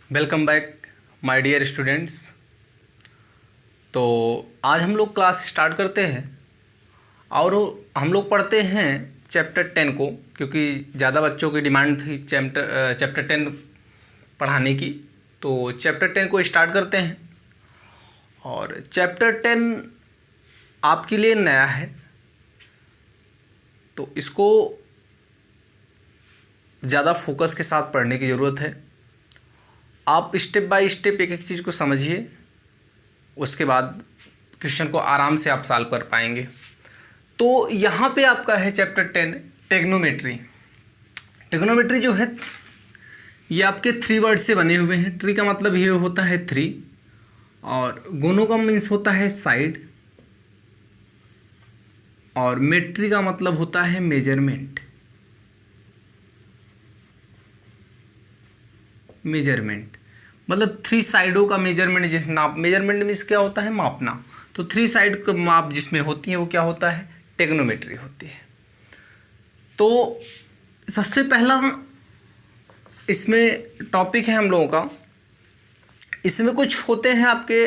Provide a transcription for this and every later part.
Welcome back my dear students. तो आज हम लोग क्लास स्टार्ट करते हैं और हम लोग पढ़ते हैं चैप्टर 10 को, क्योंकि ज़्यादा बच्चों की डिमांड थी चैप्टर 10 पढ़ाने की। तो चैप्टर 10 को स्टार्ट करते हैं और चैप्टर 10 आपके लिए नया है, तो इसको ज़्यादा फोकस के साथ पढ़ने की ज़रूरत है। आप स्टेप बाय स्टेप एक एक चीज़ को समझिए, उसके बाद क्वेश्चन को आराम से आप सॉल्व कर पाएंगे। तो यहाँ पे आपका है चैप्टर 10 टेग्नोमेट्री। टेग्नोमेट्री जो है ये आपके 3 वर्ड से बने हुए हैं। ट्री का मतलब ये होता है 3 और गोनो का मीन्स होता है साइड और मेट्री का मतलब होता है मेजरमेंट। मतलब 3 साइडों का मेजरमेंट, जिस नाप मेजरमेंट मीन्स क्या होता है मापना, तो 3 साइड का माप जिसमें होती है वो क्या होता है टेग्नोमेट्री होती है। तो सबसे पहला इसमें टॉपिक है हम लोगों का, इसमें कुछ होते हैं आपके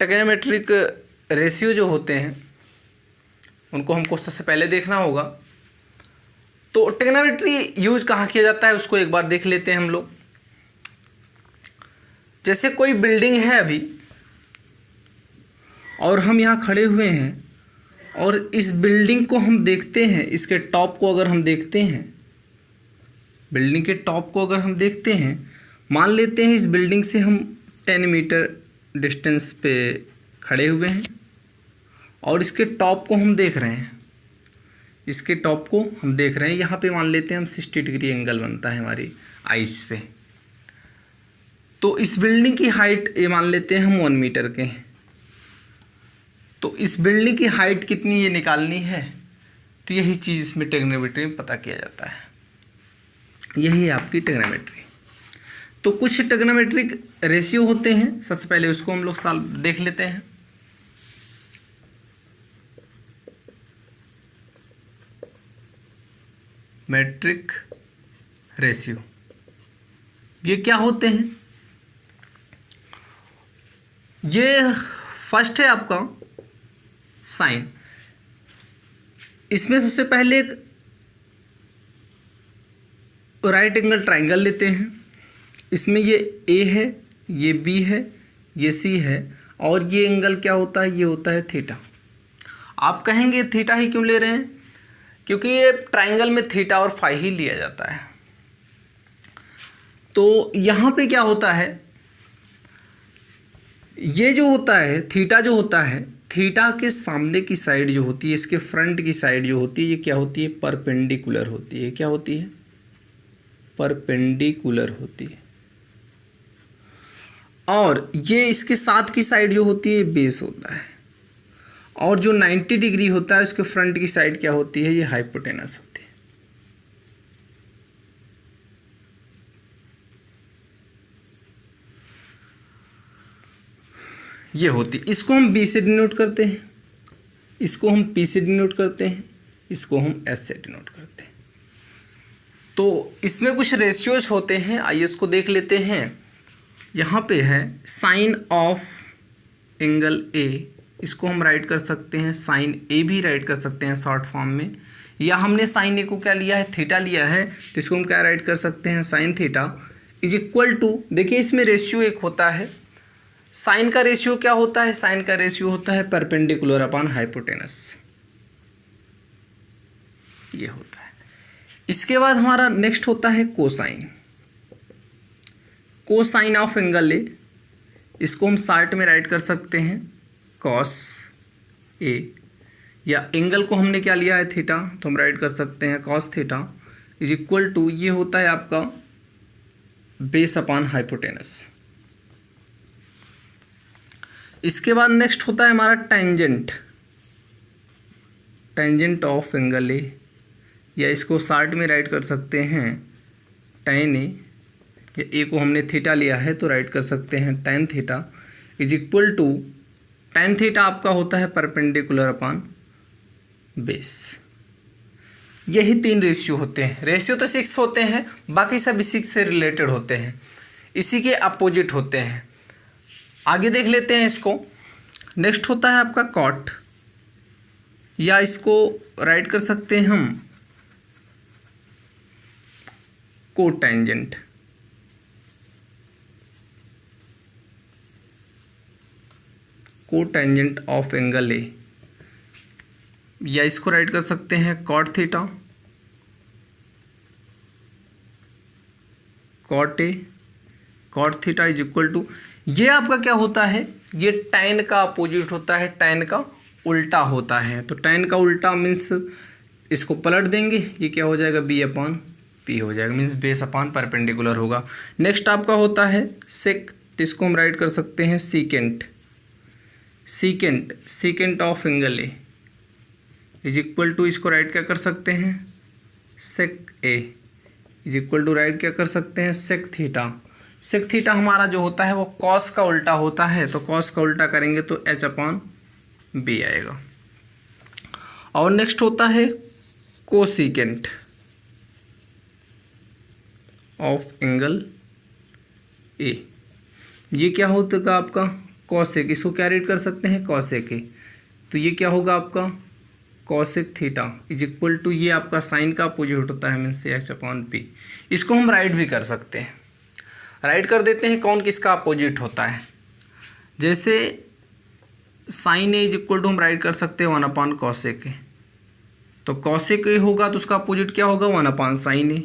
टेग्नोमेट्रिक रेशियो जो होते हैं, उनको हमको सबसे पहले देखना होगा। तो टेग्नोमेट्री यूज कहाँ किया जाता है उसको एक बार देख लेते हैं हम लोग। जैसे कोई बिल्डिंग है अभी और हम यहाँ खड़े हुए हैं और इस बिल्डिंग को हम देखते हैं, इसके टॉप को अगर हम देखते हैं, बिल्डिंग के टॉप को अगर हम देखते हैं, मान लेते हैं इस बिल्डिंग से हम 10 मीटर डिस्टेंस पे खड़े हुए हैं और इसके टॉप को हम देख रहे हैं, इसके टॉप को हम देख रहे हैं। यहाँ पे मान लेते हैं हम 60 डिग्री एंगल बनता है हमारी आइज पे। तो इस बिल्डिंग की हाइट ये मान लेते हैं हम 1 मीटर के हैं। तो इस बिल्डिंग की हाइट कितनी ये निकालनी है, तो यही चीज़ इसमें टेग्नोमेट्री में पता किया जाता है। यही है आपकी टेग्नोमेट्री। तो कुछ टेग्नोमेट्रिक रेशियो होते हैं, सबसे पहले उसको हम लोग देख लेते हैं। मेट्रिक रेशियो ये क्या होते हैं? ये फर्स्ट है आपका साइन। इसमें सबसे पहले एक राइट एंगल ट्राइंगल लेते हैं। इसमें ये ए है, ये बी है, ये सी है और ये एंगल क्या होता है, ये होता है थीटा। आप कहेंगे थीटा ही क्यों ले रहे हैं? क्योंकि ये ट्राइंगल में थीटा और फाई ही लिया जाता है। तो यहाँ पे क्या होता है, ये जो होता है थीटा जो होता है, थीटा के सामने की साइड जो होती है, इसके फ्रंट की साइड जो होती है, ये क्या होती है परपेंडिकुलर होती है। क्या होती है? परपेंडिकुलर होती है। और ये इसके साथ की साइड जो होती है बेस होता है और जो 90 डिग्री होता है उसके फ्रंट की साइड क्या होती है, ये हाइपोटेनस होती है। ये होती है, इसको हम बी से डिनोट करते हैं, इसको हम पी से डिनोट करते हैं, इसको हम एस से डिनोट करते हैं। तो इसमें कुछ रेशियोज होते हैं, आइए इसको देख लेते हैं। यहाँ पे है साइन ऑफ एंगल ए, इसको हम राइट कर सकते हैं साइन ए भी राइट कर सकते हैं शॉर्ट फॉर्म में, या हमने साइन ए को क्या लिया है थीटा लिया है, तो इसको हम क्या राइट कर सकते हैं sine theta is equal to, देखिए इसमें रेशियो एक होता है, साइन का रेशियो क्या होता है, साइन का रेशियो होता है परपेंडिकुलर अपॉन हाइपोटेनस, ये होता है। इसके बाद हमारा नेक्स्ट होता है कोसाइन। कोसाइन ऑफ एंगल ए, इसको हम शॉर्ट में राइट कर सकते हैं कॉस ए, या एंगल को हमने क्या लिया है थीटा, तो हम राइट कर सकते हैं cos theta is equal to, ये होता है आपका बेस अपॉन हाइपोटेनस। इसके बाद नेक्स्ट होता है हमारा tangent, tangent of angle A, या इसको शॉर्ट में राइट कर सकते हैं टेन ए, या ए को हमने थीटा लिया है तो राइट कर सकते हैं tan theta is equal to, tan theta आपका होता है परपेंडिकुलर अपॉन बेस। यही 3 रेशियो होते हैं। रेशियो तो 6 होते हैं, बाकी सब इसी से रिलेटेड होते हैं, इसी के अपोजिट होते हैं। आगे देख लेते हैं इसको। नेक्स्ट होता है आपका कॉट, या इसको राइट कर सकते हैं हम cotangent. Cotangent of angle A, या इसको राइट कर सकते हैं cot theta, cot A, cot theta is equal to, ये आपका क्या होता है, ये टैन का अपोजिट होता है, टैन का उल्टा होता है। तो टैन का उल्टा मीन्स इसको पलट देंगे, ये क्या हो जाएगा, बी अपॉन पी हो जाएगा, मीन्स बेस अपॉन परपेंडिकुलर होगा। नेक्स्ट आपका होता है सेक, तो इसको हम राइट कर सकते हैं secant, secant, secant of angle A is equal to, इसको राइट क्या कर सकते हैं, sec A is equal to, write क्या कर सकते हैं, सेक थीटा। सेक थीटा हमारा जो होता है वो कॉस का उल्टा होता है, तो कॉस का उल्टा करेंगे तो एच अपॉन बी आएगा। और नेक्स्ट होता है कोसिकेंट ऑफ एंगल ए, ये क्या होगा आपका कॉसेक, इसको क्या रेट कर सकते हैं कॉसेक ए, तो ये क्या होगा आपका cosec theta is equal to, ये आपका साइन का अपोजिट होता है मीन्स एच अपॉन पी। इसको हम राइट भी कर सकते हैं, राइट कर देते हैं कौन किसका अपोजिट होता है। जैसे sine A is equal to हम राइट कर सकते हैं 1 अपॉन कॉसेक ए, तो कॉसेक ए होगा तो उसका अपोजिट क्या होगा 1 अपॉन साइन ए,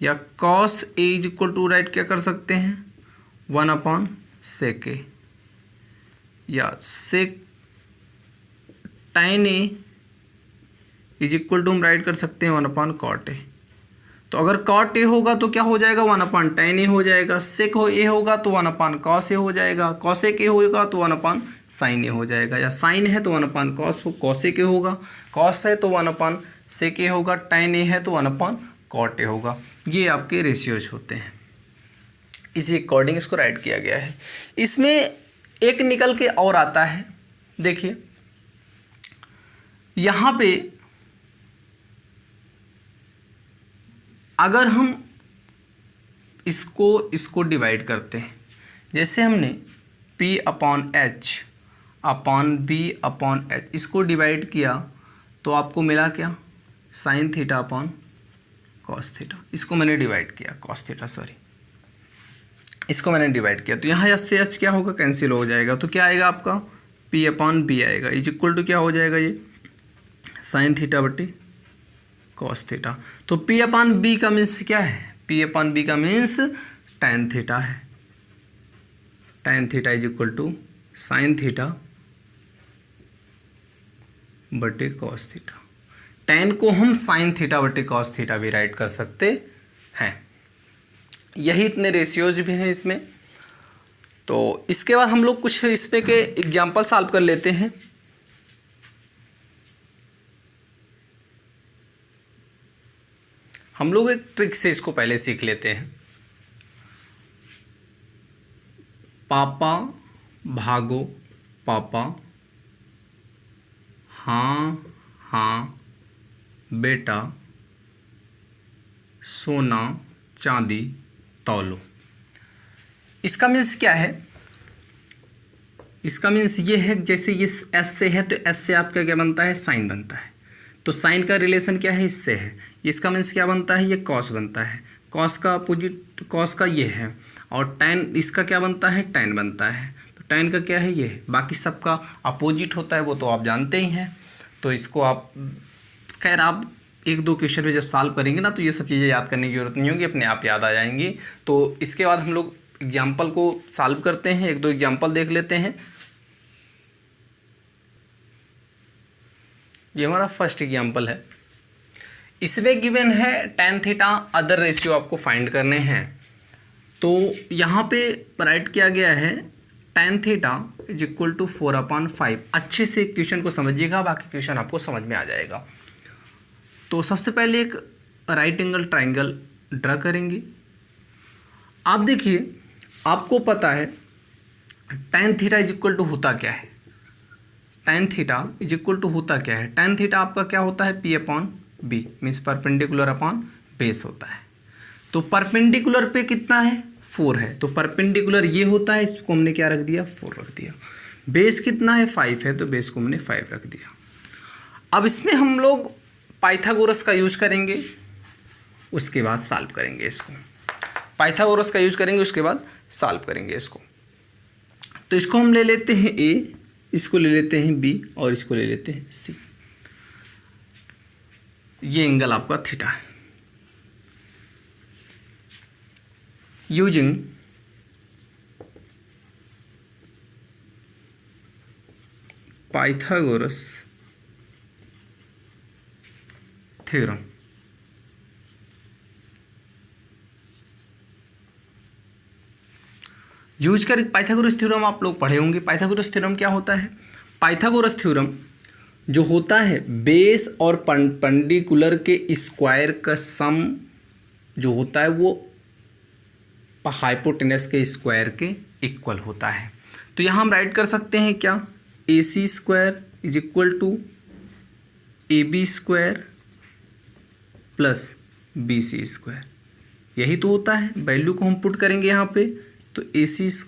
या cos A is equal to write क्या कर सकते हैं 1 अपॉन सेक ए, या sec tan A is equal to हम राइट कर सकते हैं 1 अपॉन कॉट ए। तो अगर कॉट ए होगा तो क्या हो जाएगा 1 अपॉन टैन ए हो जाएगा, सेक हो ए होगा तो 1 अपॉन कॉस ए हो जाएगा, कॉसेक ए होगा तो 1 अपॉन साइन ए हो जाएगा, या साइन है तो 1 अपॉन कॉसेक ए होगा, कॉस है तो 1 अपॉन सेक ए होगा, टैन ए है तो 1 अपॉन कॉट ए होगा। ये आपके रेशियोज होते हैं, इसी अकॉर्डिंग इसको राइट किया गया है। इसमें एक निकल के और आता है, देखिए यहाँ पे अगर हम इसको डिवाइड करते हैं, जैसे हमने P upon H upon B upon H इसको डिवाइड किया तो आपको मिला क्या, sine theta upon cos theta. इसको मैंने डिवाइड किया, कॉस थीटा सॉरी, इसको मैंने डिवाइड किया, तो यहाँ एच से एच क्या होगा, कैंसिल हो जाएगा, तो क्या आएगा आपका P अपॉन बी आएगा इज इक्वल टू क्या हो जाएगा, ये साइन थीटा बटे कॉस थीटा। तो P अपॉन बी का मीन्स क्या है, P अपॉन बी का मीन्स टैन थीटा है, tan theta is equal to sine theta बटे कॉस थीटा। टैन को हम साइन थीटा बटे कॉस थीटा भी राइट कर सकते हैं। यही इतने रेशियोज भी हैं इसमें। तो इसके बाद हम लोग कुछ इसमें के एग्जाम्पल सॉल्व कर लेते हैं। हम लोग एक ट्रिक से इसको पहले सीख लेते हैं। पापा भागो पापा, हाँ हाँ बेटा, सोना चांदी तौलो। इसका मीन्स क्या है, इसका मीन्स ये है जैसे ये एस से है तो एस से आपका क्या बनता है, साइन बनता है। तो साइन का रिलेशन क्या है, इससे है। इसका मीन्स क्या बनता है, ये कॉस बनता है। कॉस का अपोजिट कॉस का ये है, और टैन इसका क्या बनता है, टैन बनता है। तो टैन का क्या है, ये है। बाकी सबका अपोजिट होता है वो तो आप जानते ही हैं। तो इसको आप खैर आप एक दो क्वेश्चन में जब सॉल्व करेंगे ना तो ये सब चीज़ें याद करने की जरूरत नहीं होगी, अपने आप याद आ जाएंगी। तो इसके बाद हम लोग एग्जाम्पल को सॉल्व करते हैं, एक दो एग्जाम्पल देख लेते हैं। ये हमारा फर्स्ट एग्जाम्पल है। इसमें गिवन है tan थीटा अदर रेशियो आपको फाइंड करने हैं। तो यहाँ पे राइट किया गया है tan theta is equal to 4/5। अच्छे से क्वेश्चन को समझिएगा, बाकी क्वेश्चन आपको समझ में आ जाएगा। तो सबसे पहले एक राइट एंगल ट्राइंगल ड्रा करेंगे। आप देखिए, आपको पता है tan theta is equal to होता क्या है, tan theta is equal to होता क्या है। tan थीटा आपका क्या होता है, P upon B, means perpendicular upon base होता है। तो परपेंडिकुलर पे कितना है 4 है, तो परपेंडिकुलर ये होता है, इसको हमने क्या रख दिया 4 रख दिया। बेस कितना है 5 है, तो बेस को हमने 5 रख दिया। अब इसमें हम लोग पाइथागोरस का यूज करेंगे, उसके बाद सॉल्व करेंगे इसको। पाइथागोरस का यूज करेंगे, उसके बाद सॉल्व करेंगे इसको। तो इसको हम ले लेते हैं ए, इसको ले लेते हैं बी और इसको ले लेते हैं सी। ये एंगल आपका थीटा है। यूजिंग पाइथागोरस थ्योरम, यूज कर पाइथागोरस थ्योरम आप लोग पढ़े होंगे। पाइथागोरस थ्योरम क्या होता है? पाइथागोरस थ्योरम जो होता है बेस और परपेंडिकुलर के स्क्वायर का सम जो होता है वो हाइपोटेनस के स्क्वायर के इक्वल होता है। तो यहाँ हम राइट कर सकते हैं क्या, A C square is equal to A B square plus B C square. यही तो होता है। वैल्यू को हम पुट करेंगे यहाँ पे, तो ए सी